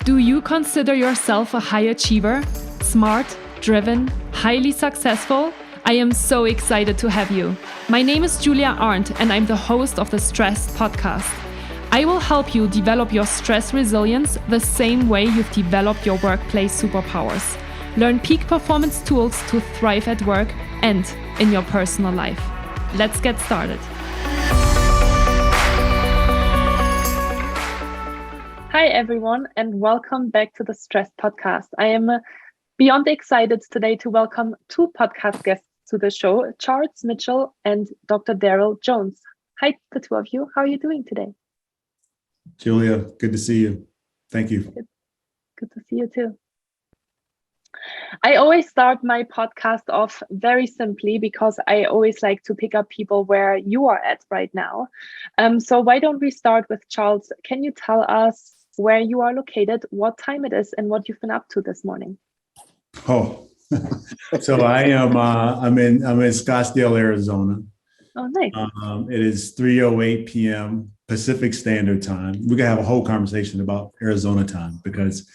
Do you consider yourself a high achiever? Smart, driven, highly successful? I am so excited to have you. My name is Julia Arndt and I'm the host of the Stress Podcast. I will help you develop your stress resilience the same way you've developed your workplace superpowers. Learn peak performance tools to thrive at work and in your personal life. Let's get started. Hi everyone and welcome back to the Stress Podcast. I am beyond excited today to welcome two podcast guests to the show, Charles Mitchell and Dr. Daryl Jones. Hi, the two of you. How are you doing today? Julia, good to see you. Thank you. Good to see you too. I always start my podcast off very simply because I always like to pick up people where you are at right now. So why don't we start with Charles? Can you tell us where you are located, what time it is, and what you've been up to this morning? Oh, so I'm in Scottsdale, Arizona. Oh, nice. It is 3:08 p.m. Pacific Standard Time. We can have a whole conversation about Arizona time because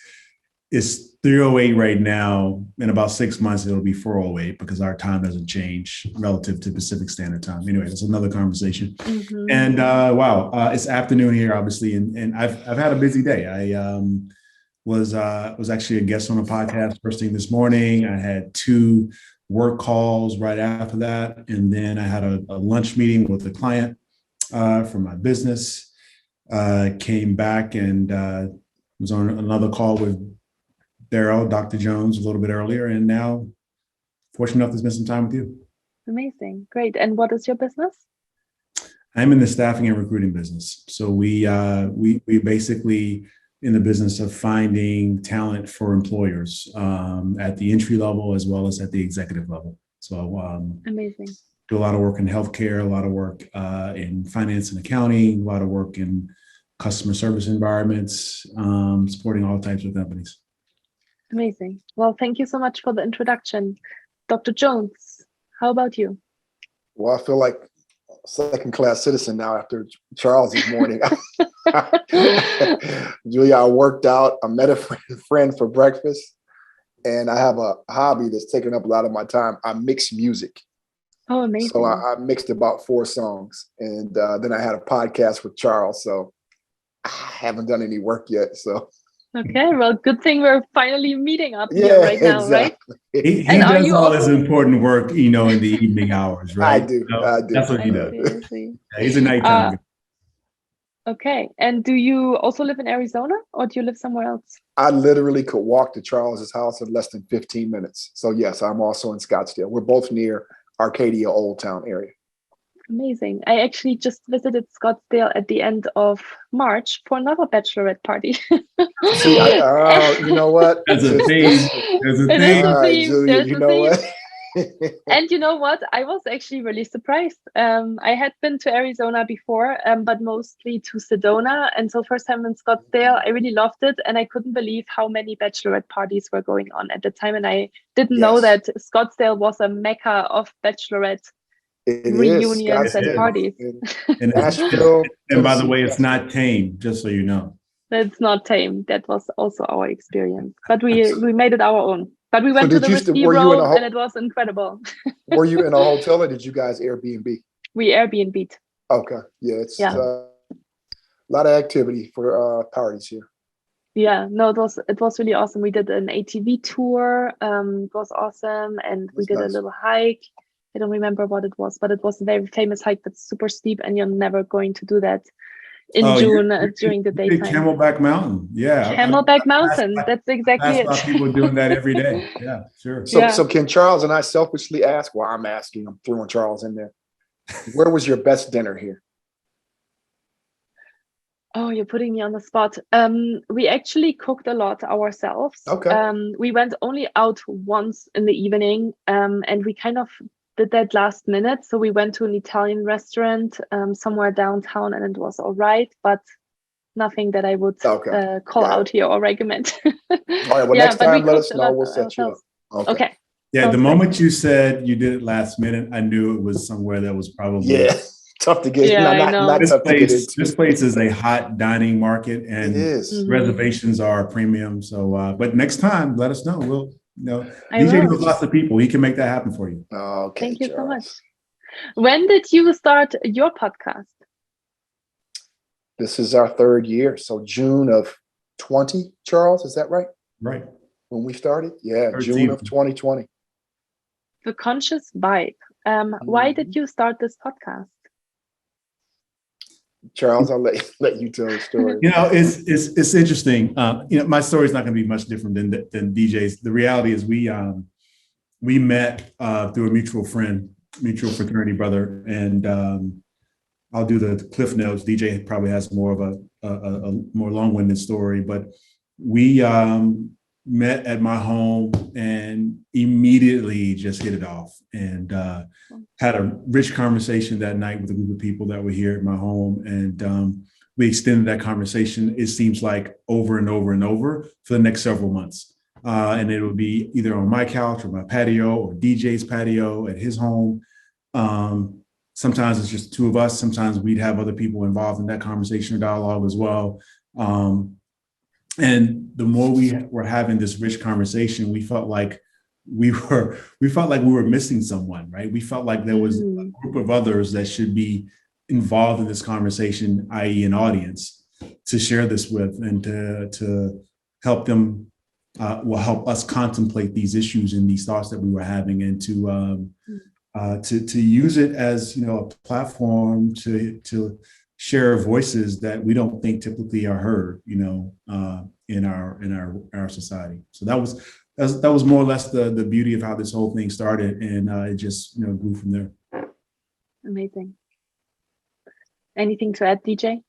it's 3:08 right now. In about 6 months, it'll be 4:08 because our time doesn't change relative to Pacific Standard Time. Anyway, that's another conversation. Mm-hmm. And it's afternoon here, obviously, and I've had a busy day. I was actually a guest on a podcast first thing this morning. I had 2 work calls right after that, and then I had a lunch meeting with a client for my business. Came back and was on another call with Daryl, Dr. Jones, a little bit earlier, and now fortunate enough to spend some time with you. Amazing. Great. And what is your business? I'm in the staffing and recruiting business. So we basically in the business of finding talent for employers at the entry level as well as at the executive level. So amazing. Do a lot of work in healthcare, a lot of work in finance and accounting, a lot of work in customer service environments, supporting all types of companies. Amazing. Well, thank you so much for the introduction. Dr. Jones, how about you? Well, I feel like a second-class citizen now after Charles this morning. Julia, I worked out. I met a friend for breakfast, and I have a hobby that's taken up a lot of my time. I mix music. Oh, amazing. So I mixed about 4 songs, and then I had a podcast with Charles, so I haven't done any work yet, so... Okay, well, good thing we're finally meeting up here right now, exactly. Right? He does all his important work, in the evening hours, right? I do. That's what he does. Yeah, he's a nighttime guy. Okay, and do you also live in Arizona or do you live somewhere else? I literally could walk to Charles's house in less than 15 minutes. So yes, I'm also in Scottsdale. We're both near Arcadia, Old Town area. Amazing. I actually just visited Scottsdale at the end of March for another bachelorette party. See, you know what? There's a theme. There's a theme. All right, Julia, you know what? And you know what? I was actually really surprised. I had been to Arizona before, but mostly to Sedona. And so first time in Scottsdale, I really loved it. And I couldn't believe how many bachelorette parties were going on at the time. And I didn't know that Scottsdale was a mecca of bachelorette reunions and parties. And Nashville. And by the way, it's not tame, just so you know. It's not tame. That was also our experience. But we made it our own. But we went to the Whiskey Road and it was incredible. Were you in a hotel or did you guys Airbnb? We Airbnb'd. Okay. Yeah, it's a lot of activity for parties here. Yeah, no, it was really awesome. We did an ATV tour. It was awesome. And we did a little hike. I don't remember what it was, but it was a very famous hike that's super steep and you're never going to do that in June during the daytime. Camelback Mountain. Yeah. Camelback Mountain. That's exactly it. That's why people are doing that every day. Yeah, sure. So can Charles and I selfishly ask, well, I'm asking, I'm throwing Charles in there. Where was your best dinner here? Oh, you're putting me on the spot. We actually cooked a lot ourselves. Okay. We went only out once in the evening and we kind of did that last minute. So we went to an Italian restaurant somewhere downtown and it was all right, but nothing that I would call out here or recommend. All right, well, next time let us know. We'll set you up. Okay. Yeah, the moment you said you did it last minute, I knew it was somewhere that was probably tough to get. Yeah, I know. Not tough to get into. This place is a hot dining market, and It is. reservations are a premium. So, but next time, let us know. We'll, I DJ will. knows lots of people. He can make that happen for you. Okay, Thank you so Charles. much. When did you start your podcast? This is our third year. So June of 20, Charles, is that right? Right. When we started? Yeah, 13th. June of 2020. The Conscious Vibe. Why did you start this podcast? Charles, I'll let you tell the story. It's interesting. My story is not going to be much different than DJ's. The reality is we met through a mutual fraternity brother, and I'll do the cliff notes. DJ probably has more of a more long-winded story, but we met at my home and immediately just hit it off, and had a rich conversation that night with a group of people that were here at my home. And we extended that conversation, it seems like, over and over and over for the next several months. And it would be either on my couch or my patio or DJ's patio at his home. Sometimes it's just the two of us. Sometimes we'd have other people involved in that conversation or dialogue as well. And the more we were having this rich conversation, we felt like we were missing someone, right? We felt like there was a group of others that should be involved in this conversation, i.e. an audience, to share this with and to help them, help us contemplate these issues and these thoughts that we were having, and to use it as, a platform to share voices that we don't think typically are heard, in our society. So that was more or less the beauty of how this whole thing started, and it just grew from there. Amazing. Anything to add, DJ?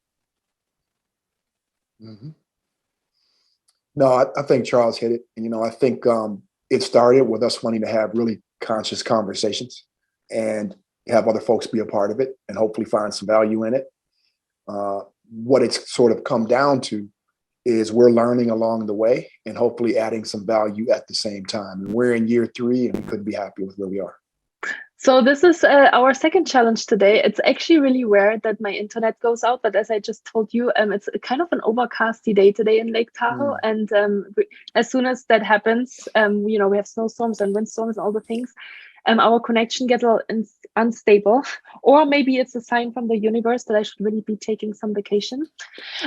Mm-hmm. No, I think Charles hit it. I think it started with us wanting to have really conscious conversations and have other folks be a part of it and hopefully find some value in it. What it's sort of come down to is we're learning along the way and hopefully adding some value at the same time. And we're in year 3 and we couldn't be happy with where we are. So this is our second challenge today. It's actually really rare that my internet goes out, but as I just told you, it's kind of an overcasty day today in Lake Tahoe. And as soon as that happens, we have snowstorms and windstorms and all the things. Our connection gets a little unstable, or maybe it's a sign from the universe that I should really be taking some vacation.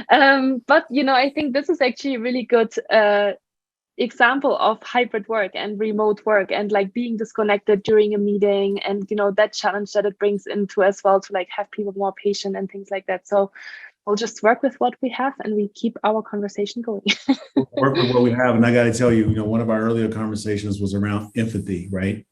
But I think this is actually a really good example of hybrid work and remote work, and like being disconnected during a meeting, and that challenge that it brings into as well, to like have people more patient and things like that. So we'll just work with what we have and we keep our conversation going. Work with what we have. And I got to tell you, one of our earlier conversations was around empathy, right?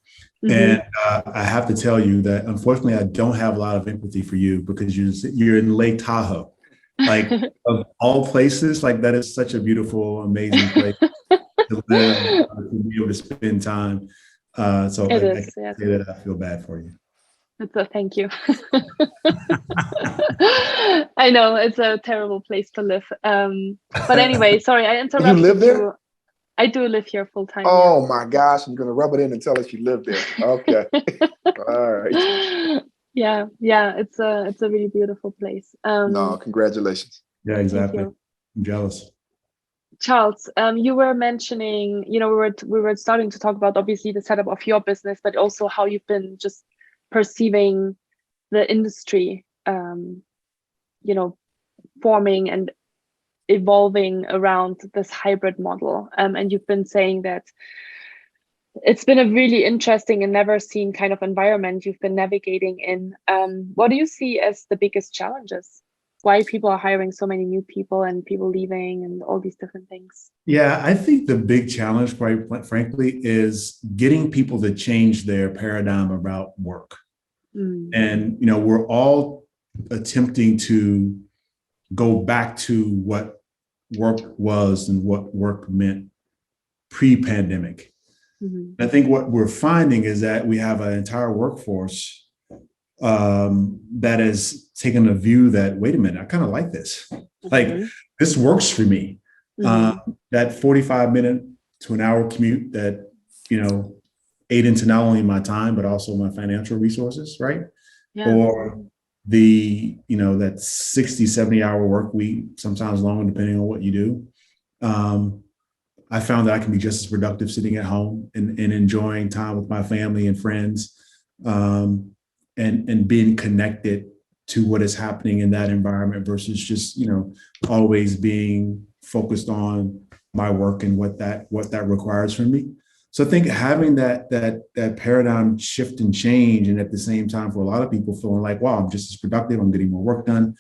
And I have to tell you that unfortunately I don't have a lot of empathy for you, because you're in Lake Tahoe, like of all places. Like, that is such a beautiful, amazing place to live, to be able to spend time. So I can say that I feel bad for you. It's a thank you. I know it's a terrible place to live. But anyway, sorry, I interrupted you. Live there? I do live here full time. Oh my gosh, I'm gonna rub it in and tell us you live there. Okay. All right. Yeah, it's a really beautiful place. No, congratulations. Yeah, exactly. I'm jealous. Charles, you were mentioning, we were starting to talk about obviously the setup of your business, but also how you've been just perceiving the industry, forming and evolving around this hybrid model. And you've been saying that it's been a really interesting and never seen kind of environment you've been navigating in. What do you see as the biggest challenges? Why people are hiring so many new people and people leaving and all these different things? Yeah, I think the big challenge, quite frankly, is getting people to change their paradigm about work. And, we're all attempting to go back to what work was and what work meant pre-pandemic. I think what we're finding is that we have an entire workforce that has taken a view that, wait a minute, I kind of like this. Like, this works for me. That 45-minute to an hour commute that, ate into not only my time, but also my financial resources, right? Yeah. Or that 60, 70-hour work week, sometimes longer, depending on what you do. I found that I can be just as productive sitting at home and enjoying time with my family and friends, and being connected to what is happening in that environment versus just, always being focused on my work and what that requires from me. So I think having that paradigm shift and change, and at the same time, for a lot of people feeling like, wow, I'm just as productive, I'm getting more work done.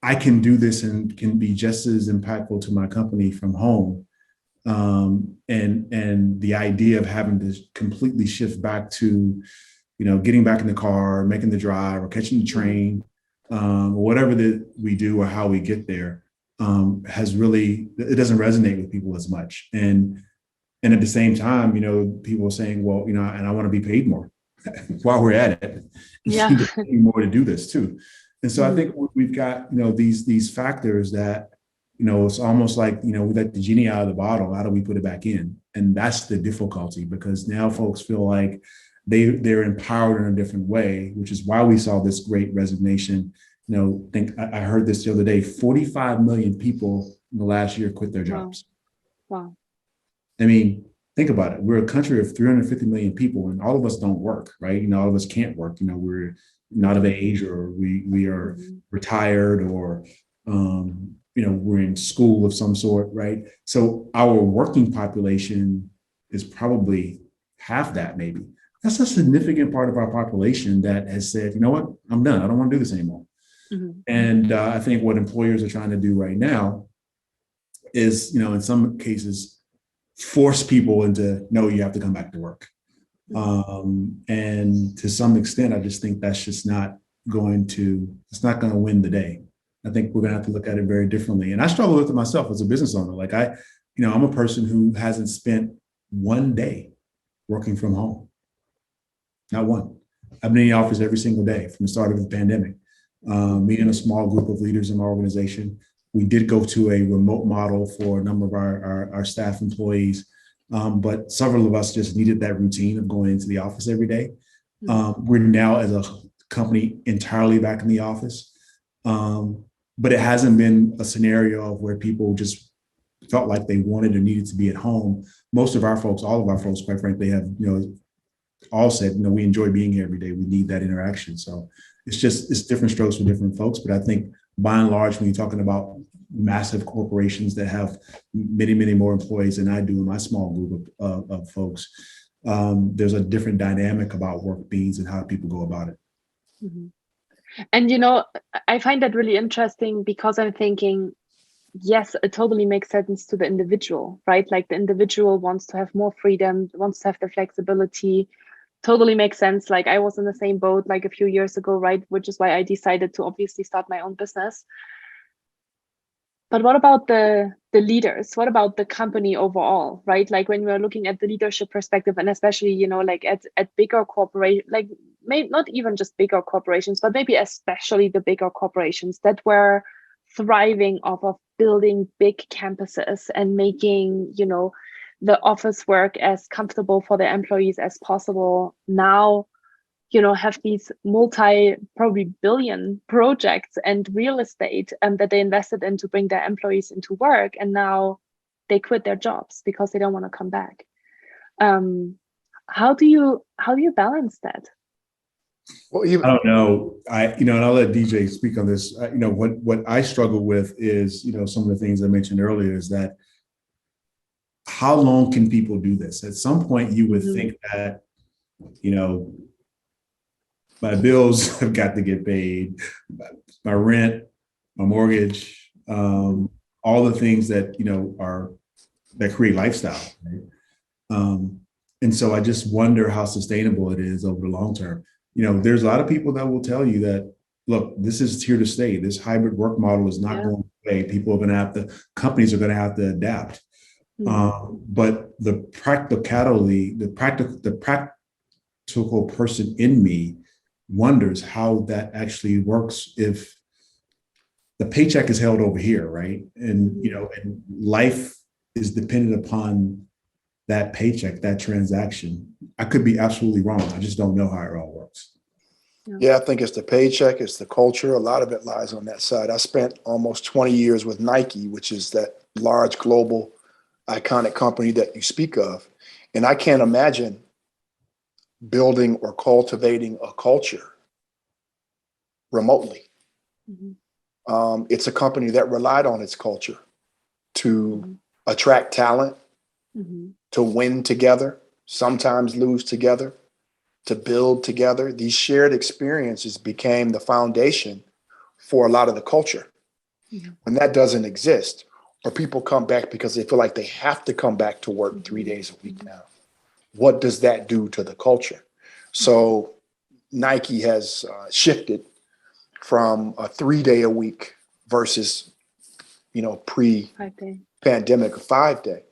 I can do this and can be just as impactful to my company from home. And the idea of having to completely shift back to, getting back in the car, making the drive, or catching the train, whatever that we do or how we get there, it doesn't resonate with people as much. And at the same time, people are saying, well, and I want to be paid more while we're at it. Yeah. You get paid more to do this too. And so I think we've got, these factors that, it's almost like, we let the genie out of the bottle. How do we put it back in? And that's the difficulty, because now folks feel like they're empowered in a different way, which is why we saw this great resignation. I heard this the other day, 45 million people in the last year quit their jobs. Wow. I mean, think about it. We're a country of 350 million people, and all of us don't work, right? All of us can't work. We're not of age, or we are retired, or we're in school of some sort, right? So our working population is probably half that, maybe. That's a significant part of our population that has said, you know what, I'm done. I don't want to do this anymore. Mm-hmm. And I think what employers are trying to do right now is, in some cases, force people into, no, you have to come back to work. And to some extent, I just think that's just not going to win the day. I think we're going to have to look at it very differently. And I struggle with it myself as a business owner. Like I'm a person who hasn't spent one day working from home. Not one. I've been in the office every single day from the start of the pandemic, meeting a small group of leaders in my organization. We did go to a remote model for a number of our staff employees, but several of us just needed that routine of going into the office every day. We're now, as a company, entirely back in the office, but it hasn't been a scenario of where people just felt like they wanted or needed to be at home. Most of our folks, all of our folks, quite frankly, have all said, we enjoy being here every day. We need that interaction. So it's different strokes for different folks, but I think, by and large, when you're talking about massive corporations that have many, many more employees than I do in my small group of folks, there's a different dynamic about work beings and how people go about it. Mm-hmm. And, I find that really interesting, because I'm thinking, yes, it totally makes sense to the individual, right? Like the individual wants to have more freedom, wants to have the flexibility. Totally makes sense. Like I was in the same boat like a few years ago, right? Which is why I decided to obviously start my own business. But what about the leaders? What about the company overall, right? Like when we're looking at the leadership perspective, and especially, like at bigger corporations, like maybe not even just bigger corporations, but maybe especially the bigger corporations that were thriving off of building big campuses and making, the office work as comfortable for their employees as possible. Now, have these probably billion projects and real estate that they invested in to bring their employees into work, and now they quit their jobs because they don't want to come back. How do you balance that? Well, I don't know. And I'll let DJ speak on this. What I struggle with is, some of the things I mentioned earlier is that, how long can people do this? At some point, you would think that, my bills have got to get paid, my rent, my mortgage, all the things that, that create lifestyle. Right? And so I just wonder how sustainable it is over the long term. There's a lot of people that will tell you that, look, this is here to stay. This hybrid work model is not going away. Companies are going to have to adapt. But the practical person in me wonders how that actually works if the paycheck is held over here, right? And and life is dependent upon that paycheck, that transaction. I could be absolutely wrong. I just don't know how it all works. Yeah, I think it's the paycheck, it's the culture. A lot of it lies on that side. I spent almost 20 years with Nike, which is that large global iconic company that you speak of. And I can't imagine building or cultivating a culture remotely. It's a company that relied on its culture to attract talent, to win together, sometimes lose together, to build together. These shared experiences became the foundation for a lot of the culture. When that doesn't exist, or people come back because they feel like they have to come back to work 3 days a week now, what does that do to the culture? So Nike has shifted from a 3-day a week versus, pre-pandemic, a 5-day.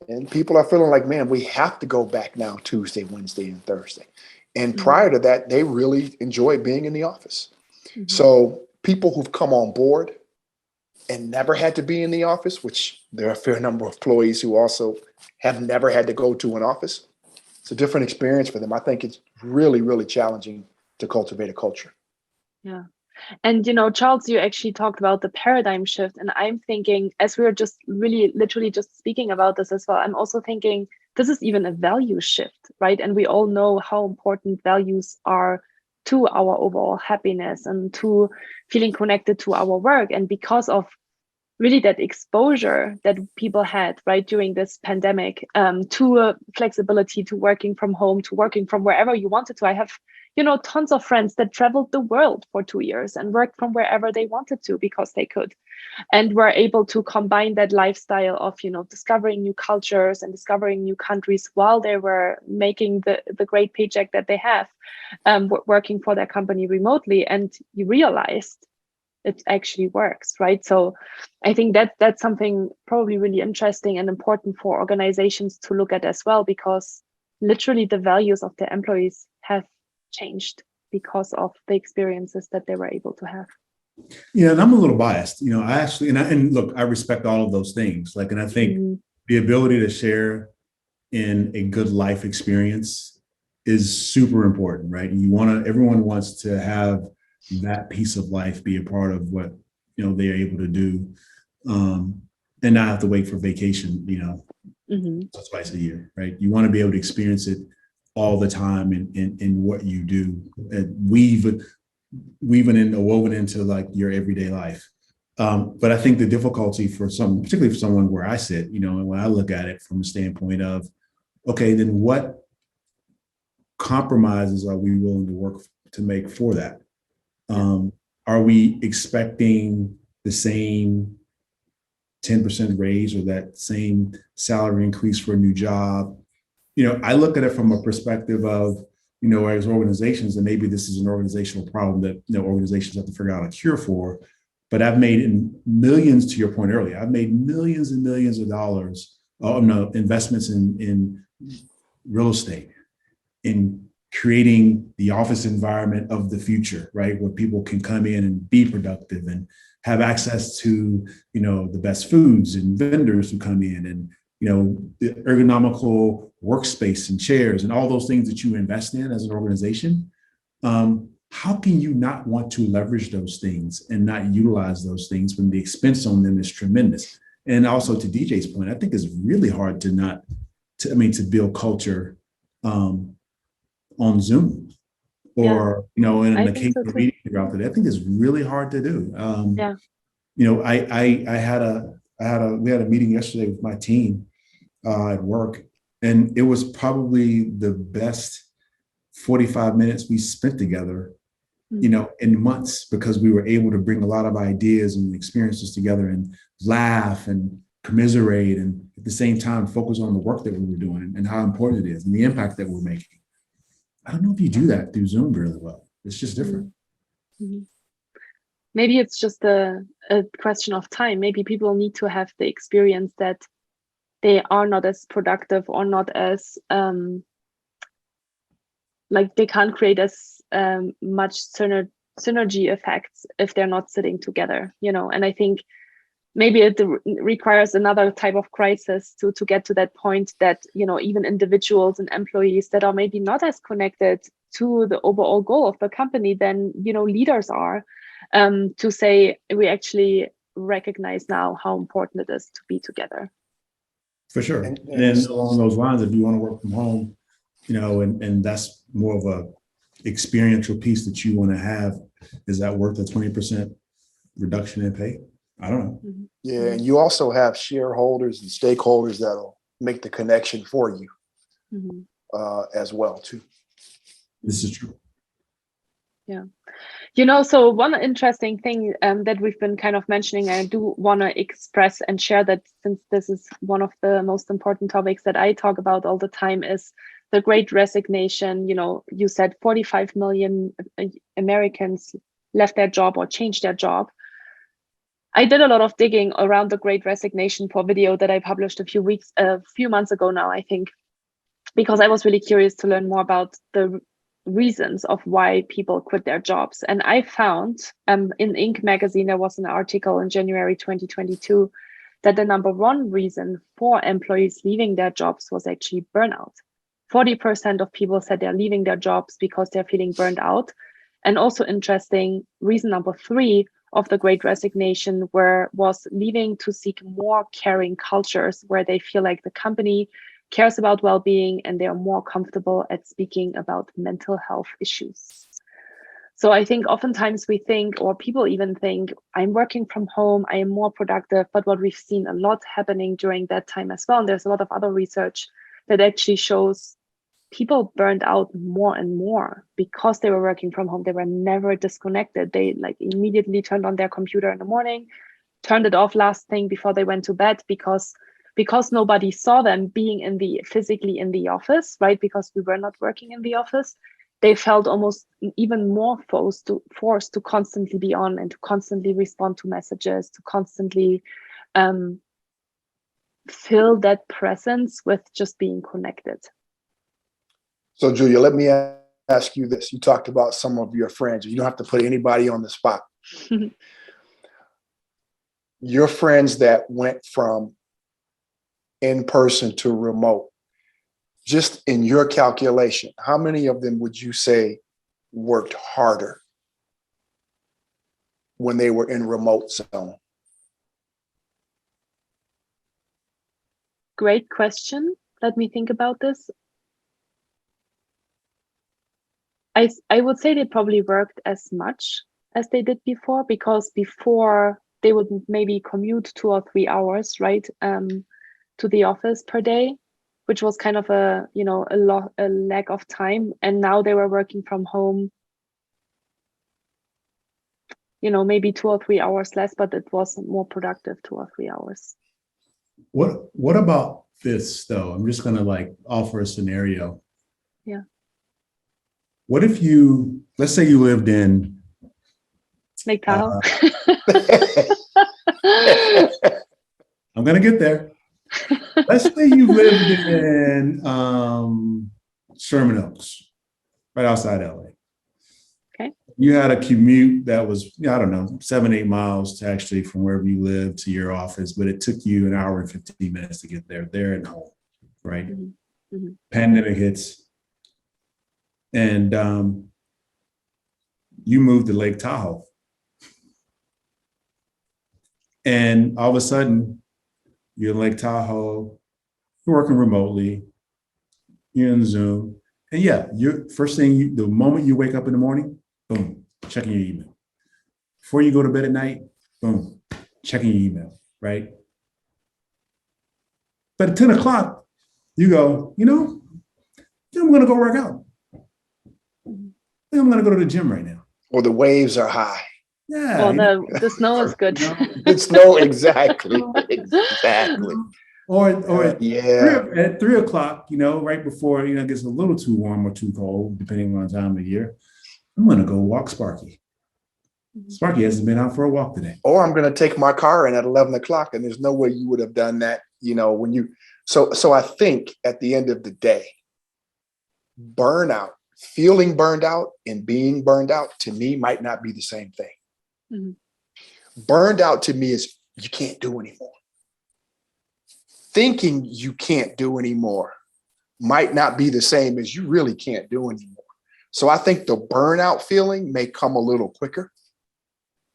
And people are feeling like, man, we have to go back now Tuesday, Wednesday, and Thursday. And prior to that, they really enjoy being in the office. So people who've come on board and never had to be in the office, which there are a fair number of employees who also have never had to go to an office. It's a different experience for them. I think it's really, really challenging to cultivate a culture. Yeah. And, Charles, you actually talked about the paradigm shift. And I'm thinking, as we were just really literally just speaking about this as well, I'm also thinking this is even a value shift, right? And we all know how important values are to our overall happiness and to feeling connected to our work. And because of really that exposure that people had, right, during this pandemic, to flexibility, to working from home, to working from wherever you wanted to. I have, tons of friends that traveled the world for 2 years and worked from wherever they wanted to because they could, and were able to combine that lifestyle of, discovering new cultures and discovering new countries while they were making the great paycheck that they have, working for their company remotely. And you realized it actually works, right? So I think that's something probably really interesting and important for organizations to look at as well, because literally the values of their employees have changed because of the experiences that they were able to have. Yeah, and I'm a little biased. I actually, and look, I respect all of those things. And I think the ability to share in a good life experience is super important, right? And everyone wants to have that piece of life be a part of what they're able to do, and not have to wait for vacation twice a year, right? You want to be able to experience it all the time in what you do, and woven into like your everyday life. But I think the difficulty particularly for someone where I sit, and when I look at it from a standpoint of, okay, then what compromises are we willing to make for that? Are we expecting the same 10% raise or that same salary increase for a new job? I look at it from a perspective of, as organizations, and maybe this is an organizational problem that organizations have to figure out a cure for, but I've made millions, to your point earlier, I've made millions and millions of dollars, investments in real estate, in creating the office environment of the future, right? Where people can come in and be productive and have access to, the best foods and vendors who come in, and, the ergonomical workspace and chairs and all those things that you invest in as an organization. How can you not want to leverage those things and not utilize those things when the expense on them is tremendous? And also, to DJ's point, I think it's really hard to build culture on Zoom or, in an occasional meeting throughout the day. I think it's really hard to do. We had a meeting yesterday with my team at work, and it was probably the best 45 minutes we spent together, in months, because we were able to bring a lot of ideas and experiences together and laugh and commiserate, and at the same time focus on the work that we were doing and how important it is and the impact that we're making. I don't know if you do that through Zoom really well. It's just different. Maybe it's just a question of time. Maybe people need to have the experience that they are not as productive or not as they can't create as much synergy effects if they're not sitting together, and I think maybe it requires another type of crisis to get to that point that, even individuals and employees that are maybe not as connected to the overall goal of the company than, leaders are, to say we actually recognize now how important it is to be together. For sure. And then along those lines, if you want to work from home, and that's more of a experiential piece that you want to have, is that worth a 20% reduction in pay? I don't know. Mm-hmm. Yeah, and you also have shareholders and stakeholders that'll make the connection for you, as well too. This is true. Yeah. So one interesting thing that we've been kind of mentioning, I do want to express and share that, since this is one of the most important topics that I talk about all the time, is the Great Resignation. You said 45 million Americans left their job or changed their job. I did a lot of digging around the Great Resignation for a video that I published a few months ago now, I think, because I was really curious to learn more about the reasons of why people quit their jobs. And I found in Inc. magazine, there was an article in January 2022 that the number one reason for employees leaving their jobs was actually burnout. 40% of people said they're leaving their jobs because they're feeling burned out. And also interesting, reason number 3 of the Great Resignation was leaving to seek more caring cultures where they feel like the company cares about well-being and they are more comfortable at speaking about mental health issues. So I think oftentimes we think, or people even think, I'm working from home, I am more productive. But what we've seen a lot happening during that time as well, and there's a lot of other research that actually shows people burned out more and more because they were working from home. They were never disconnected. They immediately turned on their computer in the morning, turned it off last thing before they went to bed, because nobody saw them being physically in the office, right? Because we were not working in the office. They felt almost even more forced to constantly be on and to constantly respond to messages, to constantly fill that presence with just being connected. So Julia, let me ask you this. You talked about some of your friends. You don't have to put anybody on the spot. Your friends that went from in-person to remote, just in your calculation, how many of them would you say worked harder when they were in remote zone? Great question. Let me think about this. I would say they probably worked as much as they did before, because before they would maybe commute 2 or 3 hours, right, to the office per day, which was kind of a lack of time. And now they were working from home, maybe 2 or 3 hours less, but it was more productive 2 or 3 hours. What about this though? I'm just gonna offer a scenario. Yeah. What if let's say you lived in Lake Tahoe. I'm gonna get there. Let's say you lived in Sherman Oaks, right outside LA. Okay. You had a commute that was, 7-8 miles to actually from wherever you live to your office, but it took you 1 hour and 15 minutes to get there and home, right? Mm-hmm. Mm-hmm. Pandemic hits. And you moved to Lake Tahoe. And all of a sudden, you're in Lake Tahoe, you're working remotely, you're in Zoom. And yeah, the moment you wake up in the morning, boom, checking your email. Before you go to bed at night, boom, checking your email, right? But at 10 o'clock, you go, I'm going to go work out. I think I'm going to go to the gym right now. Or the waves are high. Yeah. Well, the snow is good. The snow, exactly. Exactly. Or at 3 o'clock, right before it gets a little too warm or too cold, depending on time of year, I'm going to go walk Sparky. Sparky hasn't been out for a walk today. Or I'm going to take my car in at 11 o'clock, and there's no way you would have done that, when you. So I think at the end of the day, burnout, feeling burned out and being burned out, to me, might not be the same thing. Mm-hmm. Burned out to me is you can't do anymore. Thinking you can't do anymore might not be the same as you really can't do anymore. So I think the burnout feeling may come a little quicker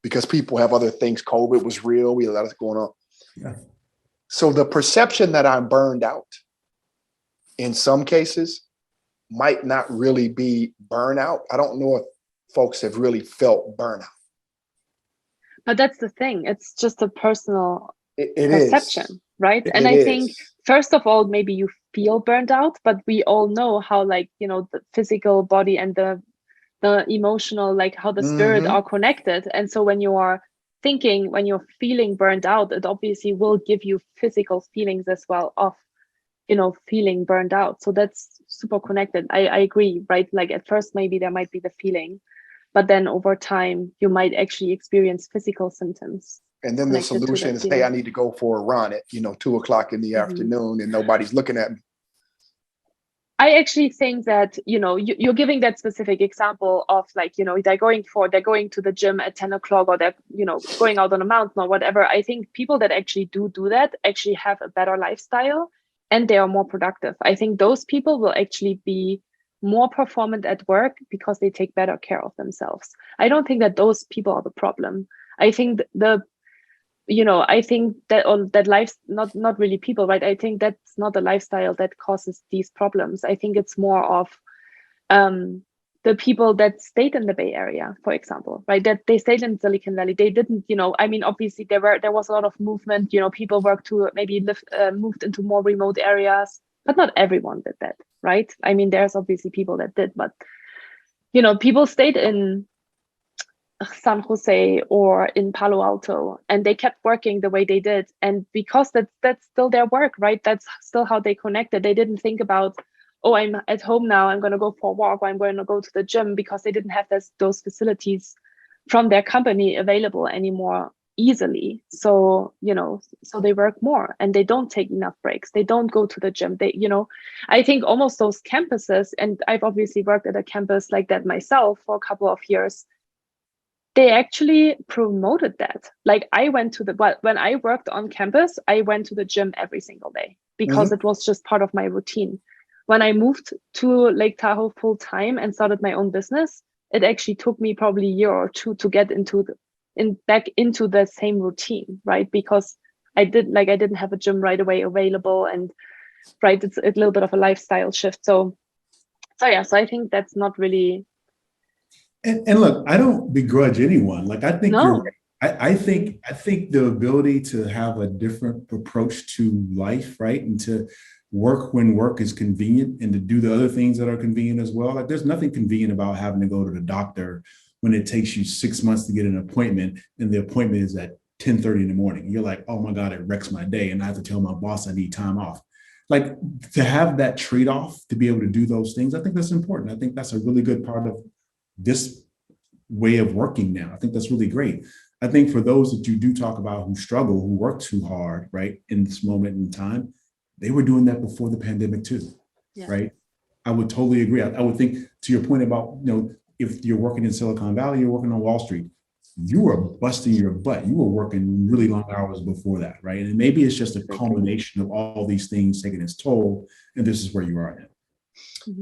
because people have other things. COVID was real. We had a lot of going on. Yeah. So the perception that I'm burned out in some cases might not really be burnout. I don't know if folks have really felt burnout. But that's the thing. It's just a personal It perception, is. right? And I think, first of all, maybe you feel burned out, but we all know how, like, you know, the physical body and the emotional, like how the spirit are connected. And so when you are thinking, when you're feeling burned out, it obviously will give you physical feelings as well of, you know, feeling burned out. So that's super connected. I agree, right? Like at first, maybe there might be the feeling, but then over time, you might actually experience physical symptoms. And then the solution is, hey, I need to go for a run at, 2:00 in the afternoon and nobody's looking at me. I actually think that, you know, you're giving that specific example of, like, you know, they're going to the gym at 10 o'clock, or they're, you know, going out on a mountain or whatever. I think people that actually do that actually have a better lifestyle and they are more productive. I think those people will actually be more performant at work because they take better care of themselves. I don't think that those people are the problem. I think I think that on that life's not really people, right? I think that's not the lifestyle that causes these problems. I think it's more of the people that stayed in the Bay Area, for example, right? That they stayed in Silicon Valley. They didn't, you know, I mean, obviously there was a lot of movement, you know, people worked to maybe moved into more remote areas, but not everyone did that, right? I mean, there's obviously people that did, but, you know, people stayed in San Jose or in Palo Alto, and they kept working the way they did. And because that's still their work, right? That's still how they connected. They didn't think about, oh, I'm at home now, I'm going to go for a walk, or I'm going to go to the gym, because they didn't have those facilities from their company available anymore easily. So, you know, so they work more and they don't take enough breaks. They don't go to the gym. They, you know, I think almost those campuses, and I've obviously worked at a campus like that myself for a couple of years, they actually promoted that. Like when I worked on campus, I went to the gym every single day because it was just part of my routine. When I moved to Lake Tahoe full time and started my own business, it actually took me probably a year or two to get back into the same routine, right? Because I didn't have a gym right away available, and right, it's a little bit of a lifestyle shift. So I think that's not really. And look, I don't begrudge anyone. Like, I think No. I think the ability to have a different approach to life, right? And to work when work is convenient, and to do the other things that are convenient as well. Like, there's nothing convenient about having to go to the doctor when it takes you 6 months to get an appointment, and the appointment is at 10:30 in the morning. You're like, oh my God, it wrecks my day. And I have to tell my boss I need time off. Like, to have that trade-off, to be able to do those things, I think that's important. I think that's a really good part of this way of working now. I think that's really great. I think for those that you do talk about who struggle, who work too hard, right, in this moment in time, they were doing that before the pandemic too, right? I would totally agree. I would think, to your point about, you know, if you're working in Silicon Valley, you're working on Wall Street, you were busting your butt. You were working really long hours before that, right? And maybe it's just a culmination of all these things taking its toll, and this is where you are now.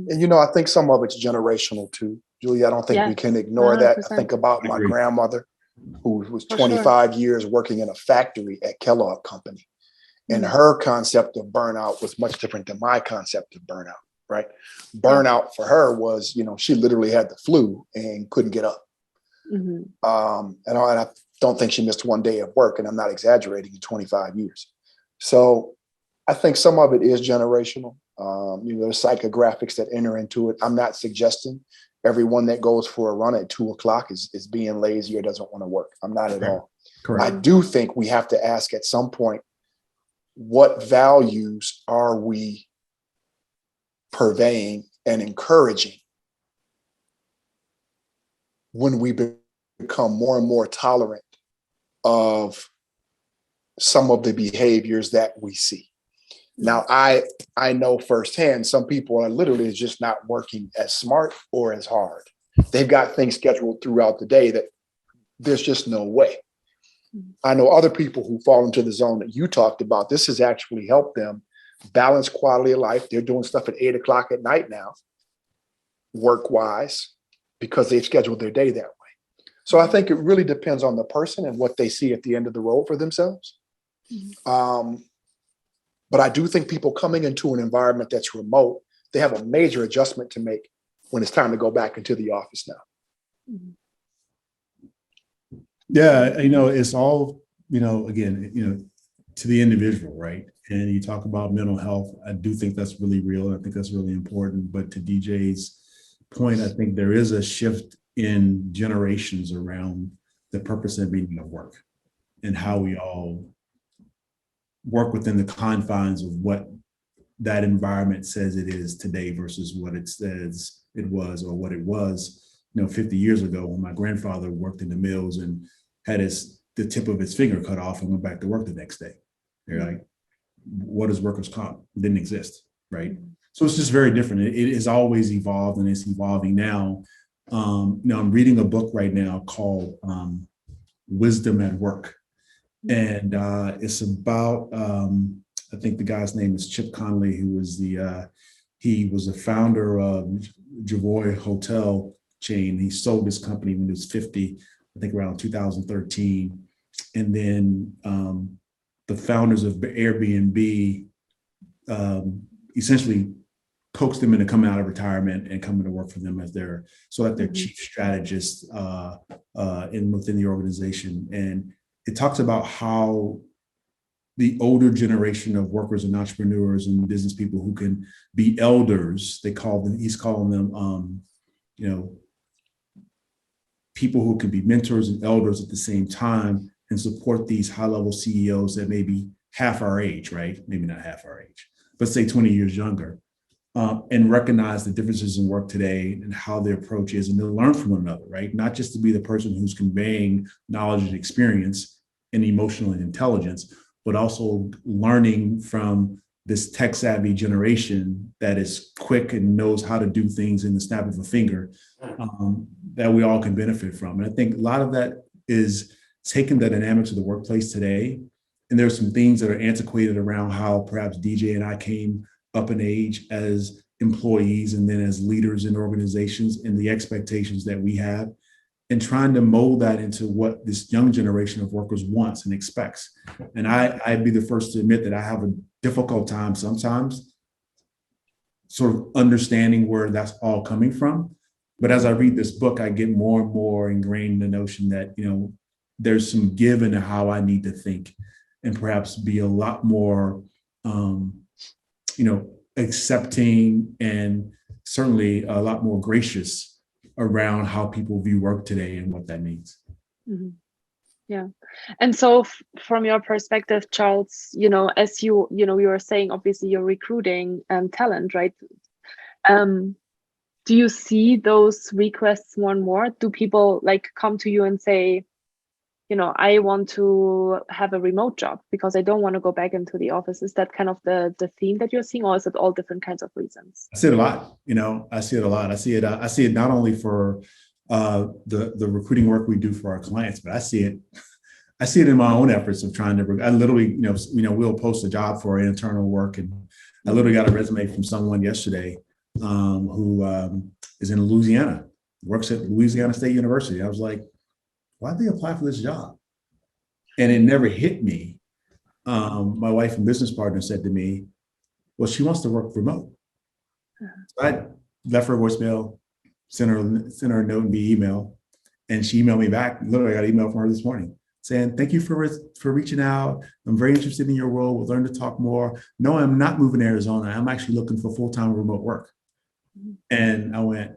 And, you know, I think some of it's generational too, Julia. I don't think we can ignore 100%. That. I think about my grandmother, who was 25 years working in a factory at Kellogg Company. And her concept of burnout was much different than my concept of burnout, right? Burnout for her was, you know, she literally had the flu and couldn't get up. And I don't think she missed one day of work, and I'm not exaggerating, in 25 years. So I think some of it is generational. You know, the psychographics that enter into it. I'm not suggesting everyone that goes for a run at 2:00 is being lazy or doesn't want to work. I'm not at all. Correct. I do think we have to ask at some point, what values are we purveying and encouraging when we become more and more tolerant of some of the behaviors that we see? Now, I know firsthand, some people are literally just not working as smart or as hard. They've got things scheduled throughout the day that there's just no way. I know other people who fall into the zone that you talked about. This has actually helped them balance quality of life. They're doing stuff at 8:00 at night now work-wise because they've scheduled their day that way. So I think it really depends on the person and what they see at the end of the road for themselves. But I do think people coming into an environment that's remote, they have a major adjustment to make when it's time to go back into the office now. Yeah, it's all, again, to the individual, right? And you talk about mental health. I do think that's really real. I think that's really important. But to DJ's point, I think there is a shift in generations around the purpose and meaning of work and how we all work within the confines of what that environment says it is today versus what it says it was or what it was 50 years ago when my grandfather worked in the mills and had the tip of his finger cut off and went back to work the next day. You're like, what is workers' comp? It didn't exist, right? So it's just very different. It has always evolved and it's evolving now. I'm reading a book right now called Wisdom at Work. And it's about, I think the guy's name is Chip Conley, who was he was the founder of Javoy Hotel chain. He sold his company when he was 50, I think around 2013. And then the founders of Airbnb essentially coaxed them into coming out of retirement and coming to work for them as their chief strategist within the organization. And it talks about how the older generation of workers and entrepreneurs and business people who can be elders, he's calling them, people who can be mentors and elders at the same time and support these high-level CEOs that may be half our age, right? Maybe not half our age, but say 20 years younger, and recognize the differences in work today and how their approach is, and to learn from one another, right? Not just to be the person who's conveying knowledge and experience and emotional intelligence, but also learning from this tech-savvy generation that is quick and knows how to do things in the snap of a finger, that we all can benefit from. And I think a lot of that is taking the dynamics of the workplace today. And there's some things that are antiquated around how perhaps DJ and I came up in age as employees and then as leaders in organizations and the expectations that we have, and trying to mold that into what this young generation of workers wants and expects. And I'd be the first to admit that I have a difficult time sometimes sort of understanding where that's all coming from. But as I read this book, I get more and more ingrained in the notion that, there's some give in how I need to think and perhaps be a lot more, accepting and certainly a lot more gracious around how people view work today and what that means. Mm-hmm. Yeah. And so from your perspective, Charles, as you were saying, obviously you're recruiting talent, right? Do you see those requests more and more? Do people come to you and say, I want to have a remote job because I don't want to go back into the office? Is that kind of the theme that you're seeing, or is it all different kinds of reasons? I see it a lot. I see it a lot. I see it not only for the recruiting work we do for our clients, but I see it in my own efforts of trying to. I literally, we'll post a job for internal work, and I literally got a resume from someone yesterday who is in Louisiana, works at Louisiana State University. I was like, why'd they apply for this job? And it never hit me. My wife and business partner said to me, well, she wants to work remote. So I left her a voicemail, sent her a note via email, and she emailed me back. Literally, I got an email from her this morning saying, thank you for reaching out. I'm very interested in your role. We'll learn to talk more. No, I'm not moving to Arizona. I'm actually looking for full-time remote work. And I went,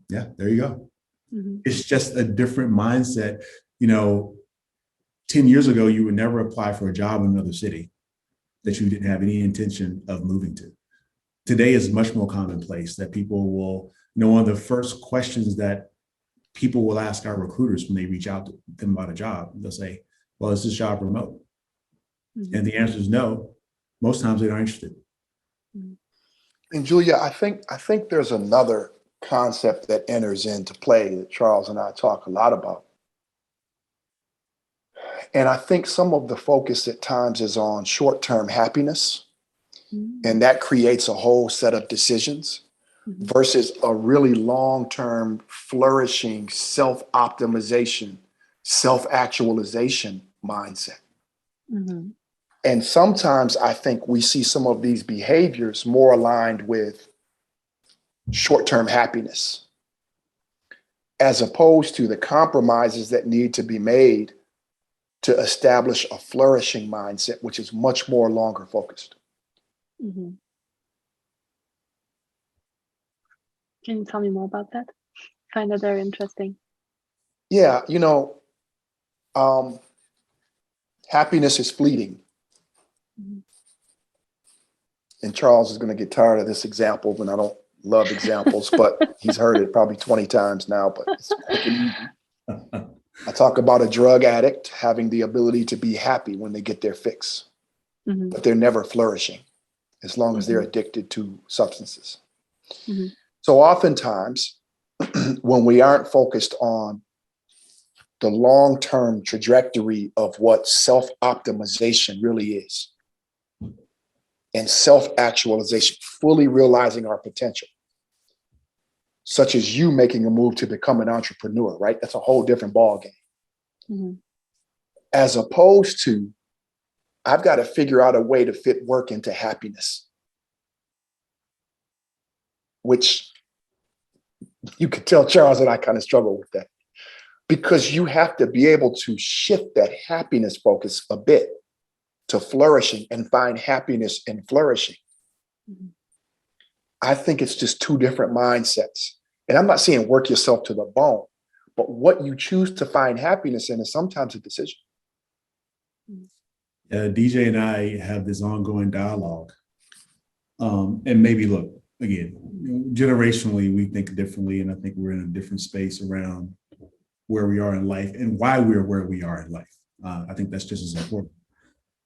yeah, there you go. Mm-hmm. It's just a different mindset. 10 years ago, you would never apply for a job in another city that you didn't have any intention of moving to. Today is much more commonplace that people will, one of the first questions that people will ask our recruiters when they reach out to them about a job, they'll say, well, is this job remote? Mm-hmm. And the answer is no. Most times they're not interested. And Julia, I think there's another concept that enters into play that Charles and I talk a lot about. And I think some of the focus at times is on short-term happiness, and that creates a whole set of decisions versus a really long-term flourishing self-optimization, self-actualization mindset. Mm-hmm. And sometimes I think we see some of these behaviors more aligned with short-term happiness, as opposed to the compromises that need to be made to establish a flourishing mindset, which is much more longer focused. Mm-hmm. Can you tell me more about that? I find that very interesting. Yeah, happiness is fleeting. Mm-hmm. And Charles is going to get tired of this example, and I don't love examples, but he's heard it probably 20 times now, but it's quick and easy. I talk about a drug addict having the ability to be happy when they get their fix, Mm-hmm. but they're never flourishing as long as they're Mm-hmm. addicted to substances. Mm-hmm. So oftentimes, when we aren't focused on the long-term trajectory of what self-optimization really is, and self-actualization, fully realizing our potential, such as you making a move to become an entrepreneur, right? That's a whole different ballgame. Mm-hmm. As opposed to, I've got to figure out a way to fit work into happiness, which you could tell Charles and I kind of struggle with that, because you have to be able to shift that happiness focus a bit to flourishing and find happiness in flourishing. Mm-hmm. I think it's just two different mindsets. And I'm not saying work yourself to the bone, but what you choose to find happiness in is sometimes a decision. DJ and I have this ongoing dialogue. And maybe, look, again, generationally, we think differently. And I think we're in a different space around where we are in life and why we're where we are in life. I think that's just as important.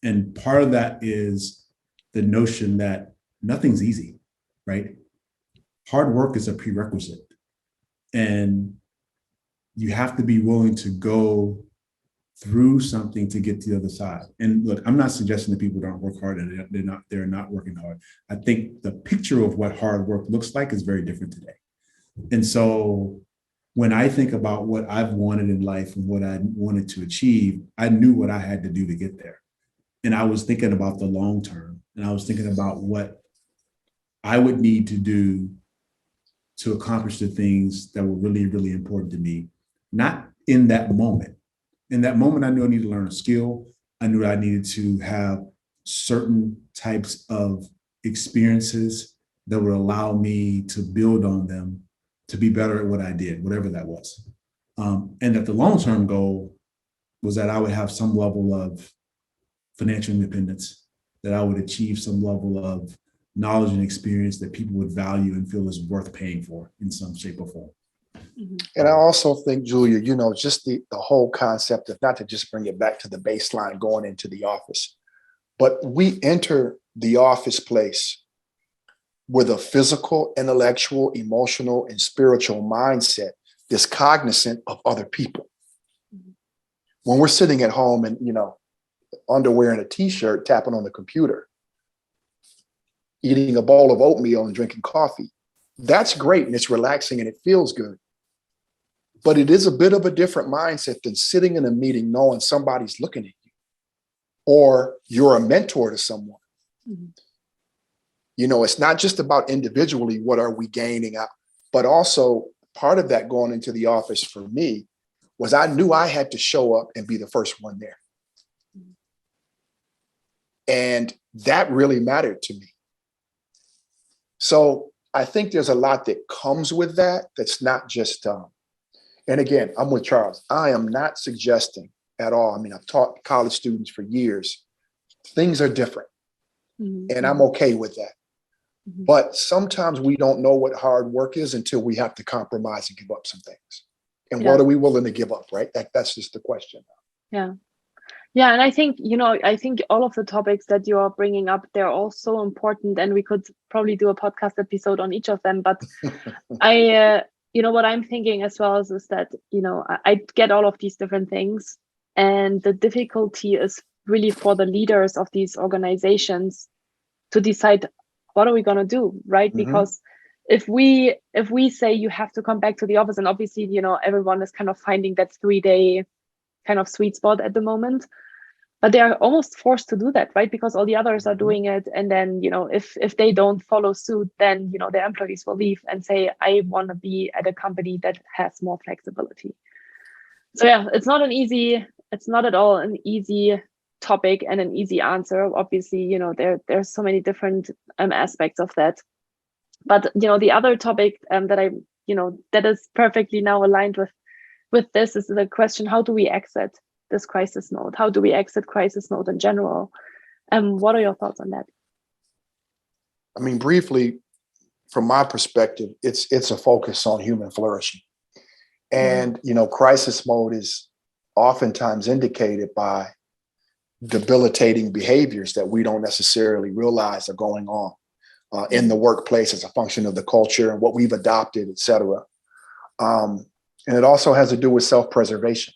And part of that is the notion that nothing's easy, right? Hard work is a prerequisite. And you have to be willing to go through something to get to the other side. And look, I'm not suggesting that people don't work hard and they're not working hard. I think the picture of what hard work looks like is very different today. And so when I think about what I've wanted in life and what I wanted to achieve, I knew what I had to do to get there. And I was thinking about the long term, and I was thinking about what I would need to do to accomplish the things that were really, really important to me, not in that moment. In that moment, I knew I needed to learn a skill. I knew I needed to have certain types of experiences that would allow me to build on them to be better at what I did, whatever that was. And that the long-term goal was that I would have some level of financial independence, that I would achieve some level of knowledge and experience that people would value and feel is worth paying for in some shape or form. Mm-hmm. And I also think, Julia, just the whole concept of, not to just bring it back to the baseline going into the office, but we enter the office place with a physical, intellectual, emotional, and spiritual mindset that's cognizant of other people. Mm-hmm. When we're sitting at home and, underwear and a t-shirt, tapping on the computer, eating a bowl of oatmeal and drinking coffee, that's great and it's relaxing and it feels good. But it is a bit of a different mindset than sitting in a meeting knowing somebody's looking at you, or you're a mentor to someone. Mm-hmm. It's not just about individually, what are we gaining out, but also part of that going into the office for me was I knew I had to show up and be the first one there. Mm-hmm. And that really mattered to me. So I think there's a lot that comes with that. That's not just, and again, I'm with Charles. I am not suggesting at all. I mean, I've taught college students for years. Things are different. Mm-hmm. And I'm okay with that. Mm-hmm. But sometimes we don't know what hard work is until we have to compromise and give up some things. And what are we willing to give up, right? That's just the question. Yeah. Yeah. And I think, I think all of the topics that you are bringing up, they're all so important, and we could probably do a podcast episode on each of them. But what I'm thinking as well is that, I get all of these different things, and the difficulty is really for the leaders of these organizations to decide what are we going to do, right? Mm-hmm. Because if we say you have to come back to the office, and obviously, everyone is kind of finding that 3-day kind of sweet spot at the moment, but they are almost forced to do that, right? Because all the others are doing it. And then, if they don't follow suit, then, their employees will leave and say, I want to be at a company that has more flexibility. So yeah, it's not at all an easy topic and an easy answer. Obviously, there's so many different aspects of that. But, the other topic that is perfectly now aligned with this is the question, how do we exit this crisis mode? How do we exit crisis mode in general? What are your thoughts on that? I mean, briefly, from my perspective, it's a focus on human flourishing. And, crisis mode is oftentimes indicated by debilitating behaviors that we don't necessarily realize are going on in the workplace as a function of the culture and what we've adopted, et cetera. And it also has to do with self-preservation.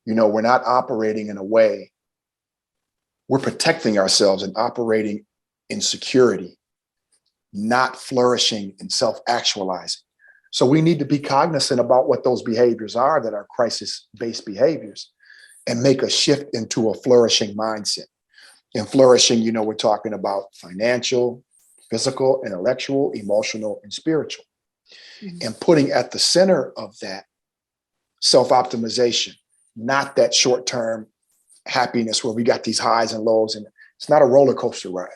We're not operating in a way, we're protecting ourselves and operating in security, not flourishing and self-actualizing. So we need to be cognizant about what those behaviors are that are crisis-based behaviors and make a shift into a flourishing mindset. And flourishing, we're talking about financial, physical, intellectual, emotional, and spiritual. Mm-hmm. And putting at the center of that self-optimization, not that short-term happiness where we got these highs and lows, and it's not a roller coaster ride.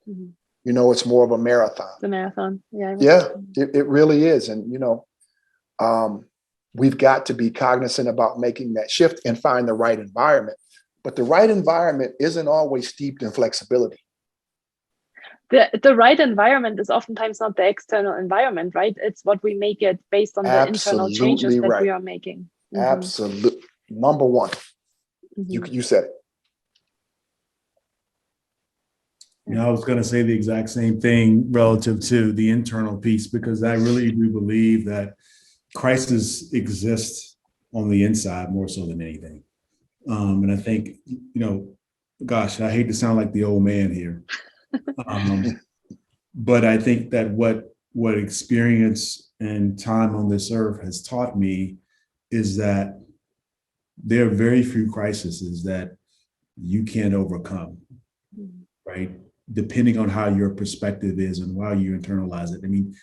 Mm-hmm. It's more of a marathon. It's a marathon. Yeah. Yeah, it really is. And, we've got to be cognizant about making that shift and find the right environment. But the right environment isn't always steeped in flexibility. The right environment is oftentimes not the external environment, right? It's what we make it based on the internal changes that we are making. Mm-hmm. Absolutely. Number one. Mm-hmm. You said it. I was going to say the exact same thing relative to the internal piece, because I really do believe that crisis exists on the inside more so than anything. And I think, gosh, I hate to sound like the old man here. But I think that what experience and time on this earth has taught me is that there are very few crises that you can't overcome, right? Depending on how your perspective is and how you internalize it. I mean,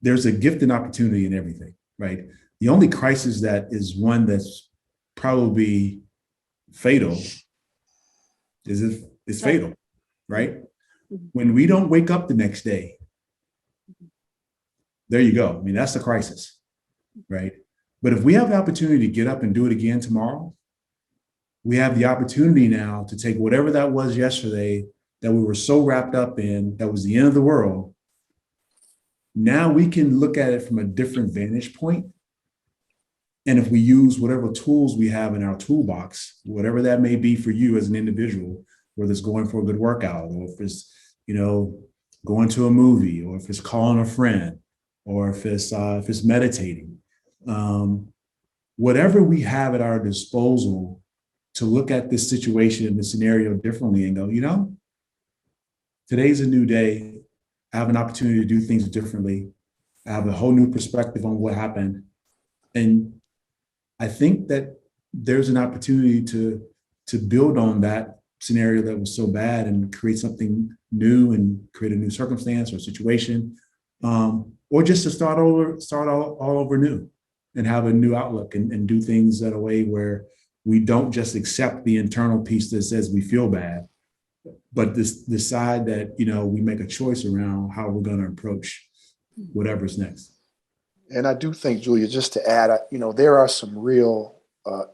there's a gift and opportunity in everything, right? The only crisis that is one that's probably fatal is if it's fatal, right? When we don't wake up the next day, there you go. I mean, that's the crisis, right? But if we have the opportunity to get up and do it again tomorrow, we have the opportunity now to take whatever that was yesterday that we were so wrapped up in, that was the end of the world. Now we can look at it from a different vantage point. And if we use whatever tools we have in our toolbox, whatever that may be for you as an individual, whether it's going for a good workout, or if it's, going to a movie, or if it's calling a friend, or if it's meditating, whatever we have at our disposal to look at this situation and the scenario differently and go, today's a new day. I have an opportunity to do things differently. I have a whole new perspective on what happened. And I think that there's an opportunity to build on that scenario that was so bad and create something new and create a new circumstance or situation, or just to start all over new and have a new outlook and do things in a way where we don't just accept the internal piece that says we feel bad, but decide that, we make a choice around how we're going to approach whatever's next. And I do think, Julia, just to add, there are some real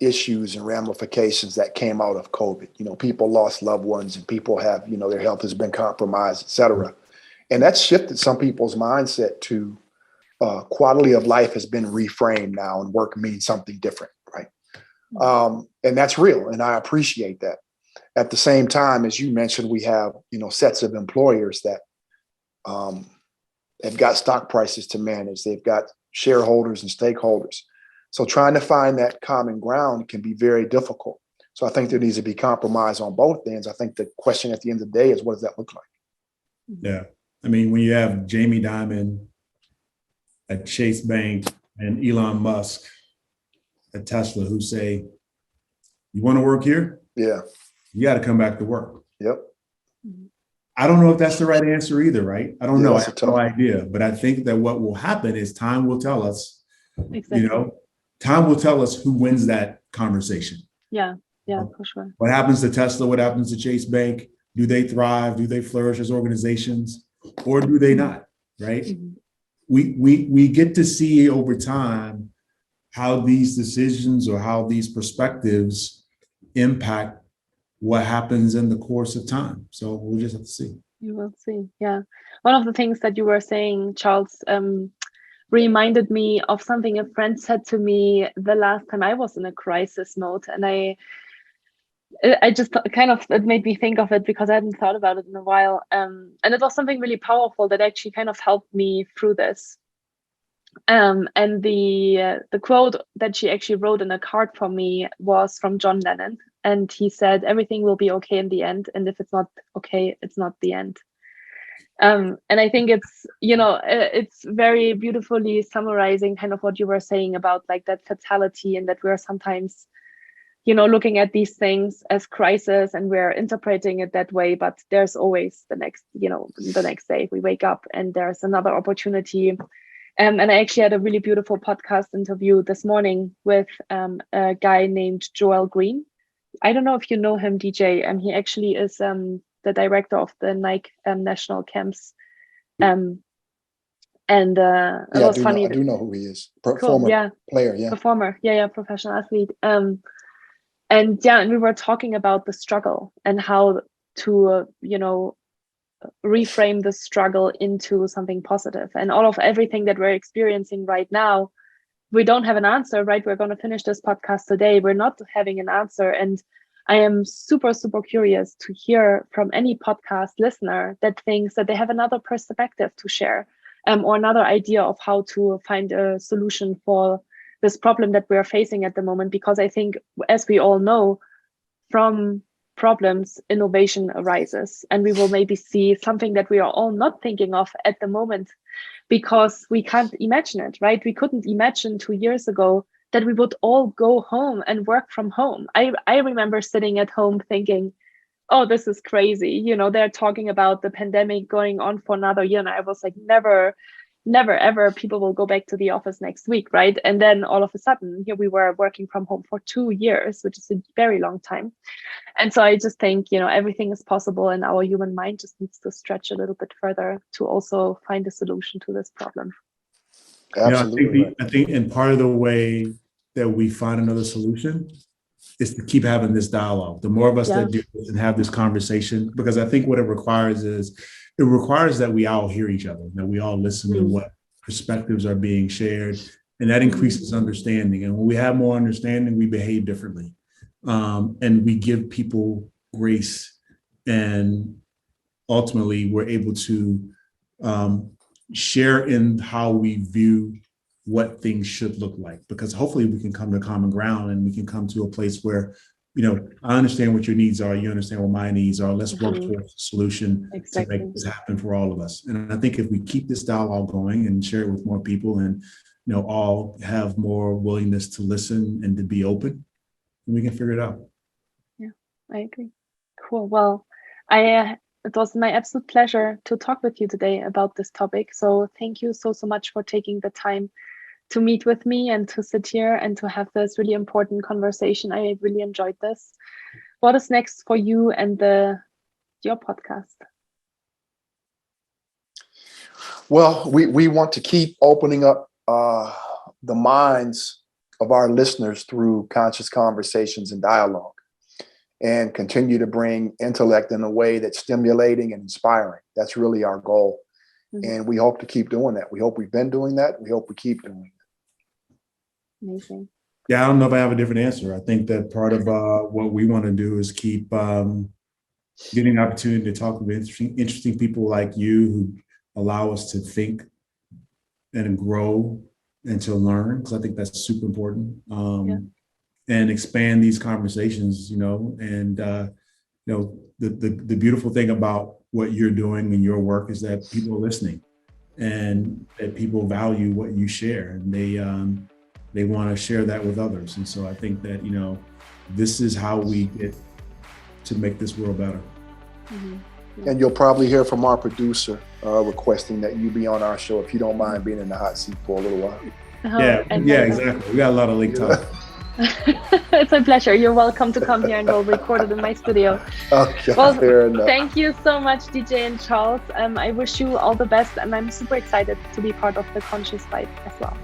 issues and ramifications that came out of COVID. People lost loved ones, and people have, their health has been compromised, et cetera. And that's shifted some people's mindset to quality of life has been reframed now, and work means something different, right? And that's real, and I appreciate that. At the same time, as you mentioned, we have, sets of employers that have got stock prices to manage. They've got shareholders and stakeholders. So trying to find that common ground can be very difficult. So I think there needs to be compromise on both ends. I think the question at the end of the day is, what does that look like? Yeah. I mean, when you have Jamie Dimon at Chase Bank and Elon Musk at Tesla who say, you want to work here? Yeah. You got to come back to work. Yep. I don't know if that's the right answer either, right? I don't know. I That's a have tough no one. idea. But I think that what will happen is time will tell us, Exactly. time will tell us who wins that conversation. Yeah, for sure. What happens to Tesla? What happens to Chase Bank? Do they thrive? Do they flourish as organizations, or do they not? Right? We get to see over time how these decisions or how these perspectives impact what happens in the course of time. So we'll just have to see. You will see. Yeah. One of the things that you were saying, Charles, reminded me of something a friend said to me the last time I was in a crisis mode. And I just kind of, it made me think of it because I hadn't thought about it in a while. And it was something really powerful that actually kind of helped me through this. And the quote that she actually wrote in a card for me was from John Lennon. And he said, everything will be okay in the end. And if it's not okay, it's not the end. And I think it's, it's very beautifully summarizing kind of what you were saying about like that fatality, and that we're sometimes, looking at these things as crisis and we're interpreting it that way, but there's always the next day we wake up and there's another opportunity. And I actually had a really beautiful podcast interview this morning with a guy named Joel Green. I don't know if you know him, DJ. He actually is the director of the Nike national camps. It was funny. I do know who he is. Cool, Former player, yeah. Performer, professional athlete. And we were talking about the struggle and how to, reframe the struggle into something positive. And everything that we're experiencing right now, we don't have an answer, right? We're going to finish this podcast today. We're not having an answer. And I am super, super curious to hear from any podcast listener that thinks that they have another perspective to share, or another idea of how to find a solution for this problem that we're facing at the moment. Because I think, as we all know, from problems, innovation arises, and we will maybe see something that we are all not thinking of at the moment because we can't imagine it, right? We couldn't imagine 2 years ago that we would all go home and work from home. I remember sitting at home thinking, oh, this is crazy. They're talking about the pandemic going on for another year. And I was like, never, ever people will go back to the office next week, right? And then all of a sudden, here we were working from home for 2 years, which is a very long time. And so I just think, everything is possible, and our human mind just needs to stretch a little bit further to also find a solution to this problem. Absolutely. I think and part of the way that we find another solution is to keep having this dialogue. The more of us that do this and have this conversation, because I think what it requires that we all hear each other, that we all listen to what perspectives are being shared, and that increases understanding. And when we have more understanding, we behave differently, and we give people grace, and ultimately we're able to share in how we view what things should look like, because hopefully we can come to common ground and we can come to a place where, I understand what your needs are, you understand what my needs are. Let's work towards a solution to make this happen for all of us. And I think if we keep this dialogue going and share it with more people, and all have more willingness to listen and to be open, we can figure it out. Yeah, I agree. Cool. Well, it was my absolute pleasure to talk with you today about this topic. So thank you so much for taking the time to meet with me and to sit here and to have this really important conversation. I really enjoyed this. What is next for you and your podcast? Well, we want to keep opening up the minds of our listeners through conscious conversations and dialogue, and continue to bring intellect in a way that's stimulating and inspiring. That's really our goal. And we hope to keep doing that. We hope we've been doing that. We hope we keep doing it. Amazing. Yeah, I don't know if I have a different answer. I think that part of what we want to do is keep getting an opportunity to talk with interesting people like you, who allow us to think and grow and to learn, because I think that's super important. And expand these conversations, and the beautiful thing about what you're doing in your work is that people are listening, and that people value what you share, and they want to share that with others. And so I think that, this is how we get to make this world better. Mm-hmm. And you'll probably hear from our producer requesting that you be on our show if you don't mind being in the hot seat for a little while. Exactly. We got a lot of late talk. It's a pleasure. You're welcome to come here and we'll record it in my studio. Okay, well, fair enough. Thank you so much, DJ and Charles. I wish you all the best, and I'm super excited to be part of the Conscious Fight as well.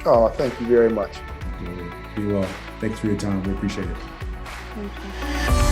Oh, thank you very much. Be well. Thanks for your time. We appreciate it. Thank you.